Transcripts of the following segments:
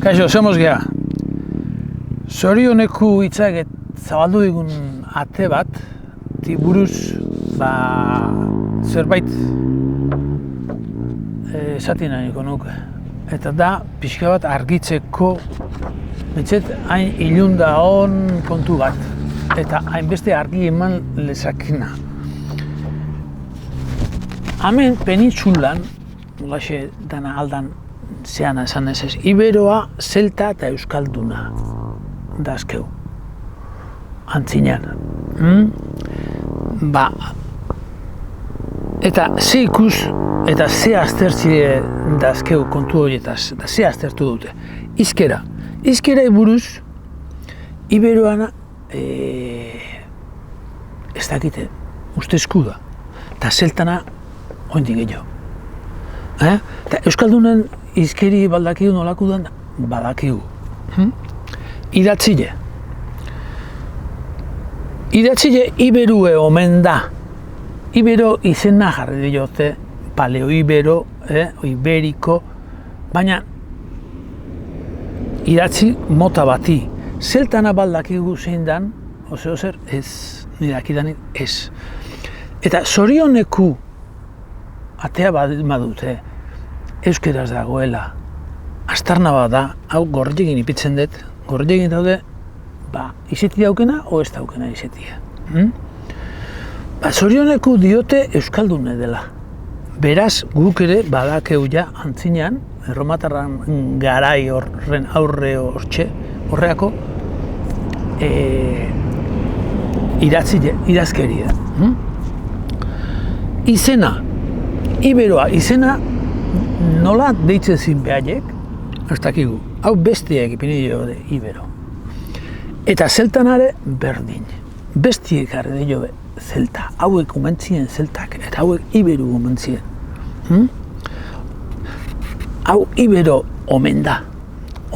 Kaixo, zemoz geha. Zorioneku hitzak zabaldu digun ate bat, buruz zerbait esaten nahiko nuke. Eta da, pixka bat argitzeko betxet hain ilunda hon kontu bat. Eta hainbeste argi eman lezakena. Hemen penintsulan, nolaxe dana aldan zeana esan ez, Iberoa, Zelta eta Euskalduna dazkeu. Antzinean. Eta ze ikus eta ze aztertzie dazkeu kontu horietaz, eta ze aztertu dute. Izkera. Izkera buruz, Iberoana ez dakite, ustezku da. Eta Zeltana oindik gehiago. Eta Euskaldunen izkeri baldakigu nolako den, badakigu. Idatzile. Idatzile Iberue omen da. Ibero izena jarri diote, paleo-ibero, iberiko, baina idatzi mota bati. Zeltana baldakigu zein dan, ozer, ez, nire akidanik ez. Eta zorioneku atea badute, euskeraz dagoela, astarna bat da, hau gorriegin ipitzen dut, gorriegin daude, izeti daukena o ez daukena izetia. Zorioneku diote euskaldune dela. Beraz, guk ere badakeu ja antzinean, erromatarran garai horren aurre horreako, idazkeria. Izena, Iberoa, izena nola deitzen zin behaiek, ez dakigu, hau bestiek ipini dio Ibero. Eta Zeltanare berdin, bestiek jarri dio Zelta, hauek omentzien Zeltak, eta hauek Iberu omentzien. Hau Ibero omen da,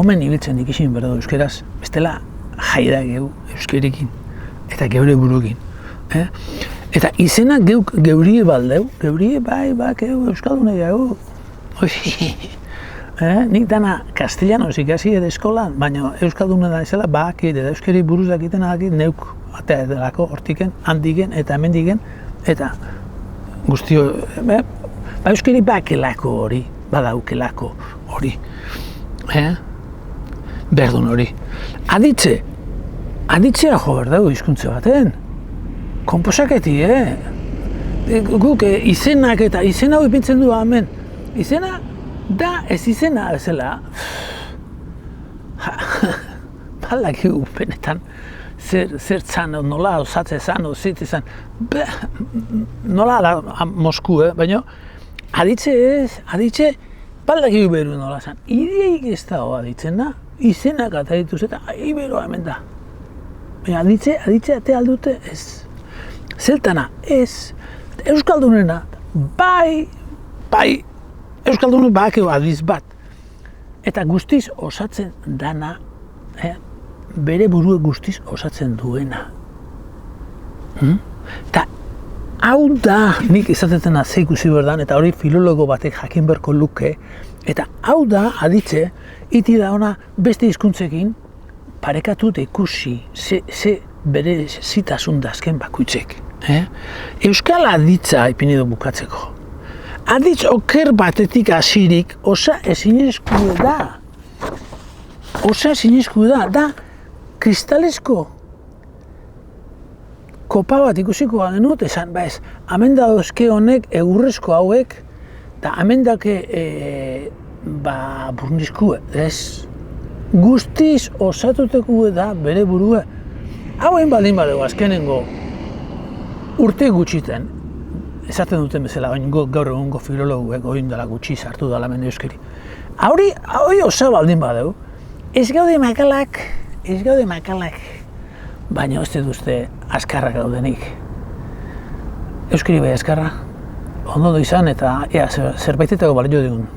omen ibiltzen ikizin berdo euskeraz, bestela jaida geu euskerikin, eta geure burukin. Eta izena geurie baldeu, geurie geu euskaldune geu. Nik dana castellanoz ikasi edo eskolan, baina euskaldune da izela bakit eta euskeri buruz dakiten adakit neuk atea delako hortiken, handiken eta hemendiken, eta guztio, euskeri bakelako hori, badaukelako hori. Berdun hori. Aditzea jo berdago hizkuntza baten. Konposaketi, Guk izenak eta izena hau ipintzen du hemen. Izena da ez izena bezala. Badakigu benetan zer zan, nola osatze zan, zit izan. Nola da Mosku, baina aditze badakigu beru nola zan. Ideik ez dago aditzena, izenak eta dituz eta Iberoa hemen da. Baina aditze ate aldute ez. Zeltana ez, euskaldunena, bai, euskaldunena bakeu adiz bat. Eta guztiz osatzen dana, bere burue guztiz osatzen duena. Eta hau da, nik izatetena ze ikusi berdan, eta hori filologo batek jakin berko luke, eta hau da, aditze, iti da ona beste hizkuntzekin parekatu eta ikusi, ze bere zitasun dazken bakuitzek. Euskal aditza ipini du bukatzeko. Aditz oker batetik hasirik osa ezinezku da. Osa ezinezku da. Da kristalesko kopa bat ikusiko denut, esan, hemen dauzke honek egurrezko hauek, eta hemen dake burnizku, ez. Guztiz osatuteku da bere burue. Hauen baldin badego azkenengo urte gutxiten, esaten duten bezala, gaur egungo filologuek oin dela gutxi sartu dela hemen euskeri. Hori osa baldin badegu, ez gaude makalak, baina ez duzte askarrak gaudenik. Euskeri bai askarra, ondo izan eta zerbaitetarako balio digun.